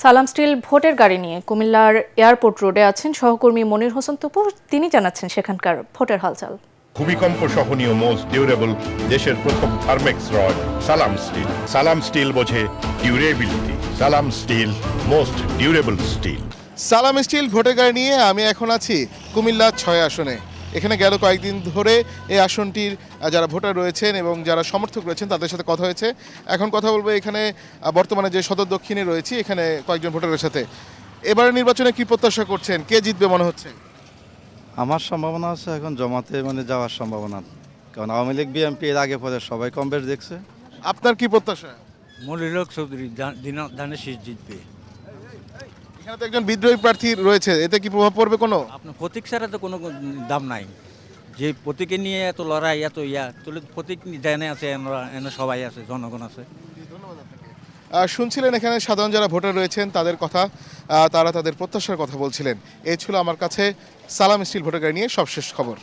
সালাম স্টিল ভোটের গাড়ি নিয়ে কুমিল্লার এয়ারপোর্ট রোডে আছেন সহকর্মী মনির হোসেন তপু। তিনি জানাচ্ছেন সেখানকার ভোটের হালচাল। ভূমিকম্প সহনীয় মোস্ট ডিউরেবল দেশের প্রথম থার্মেক্স রড সালাম স্টিল। সালাম স্টিল বোঝে ডিউরেবিলিটি। সালাম স্টিল মোস্ট ডিউরেবল স্টিল। সালাম স্টিল ভোটের গাড়ি নিয়ে আমি এখন আছি কুমিল্লা ৬ আসনে। এখানে গেল কয়েকদিন ধরে এই আসনটির যারা ভোটার রয়েছেন এবং যারা সমর্থক রয়েছেন তাদের সাথে কথা হয়েছে। এখন কথা বলবো এখানে বর্তমানে যে সদর দক্ষিণে রয়েছি এখানে কয়েকজন ভোটারের সাথে। এবারে নির্বাচনে কি প্রত্যাশা করছেন, কে জিতবে মনে হচ্ছে? আমার সম্ভাবনা আছে এখন জমাতে যাওয়ার সম্ভাবনা, কারণ আওয়ামী লীগ বিএনপি এর আগে পরে সবাই কম বেশ দেখছে। আপনার কি প্রত্যাশা? মনির হক চৌধুরী ধানের শীষ জিতবে। এখানে তো একজন বিদ্রোহী প্রার্থী রয়েছে, এতে কি প্রভাব পড়বে কোনো? আপনার প্রতীক ছাড়া তো কোনো দাম নাই। যে প্রতীকে নিয়ে এত লড়াই এত তুলে প্রতীক জানে আছে, এনে সবাই আছে, জনগণ আছে। শুনছিলেন এখানে সাধারণ যারা ভোটার রয়েছেন তাদের কথা, তারা তাদের প্রত্যাশার কথা বলছিলেন। এই ছিল আমার কাছে সালাম স্টিল ভোটার গাড়ি নিয়ে সবশেষ খবর।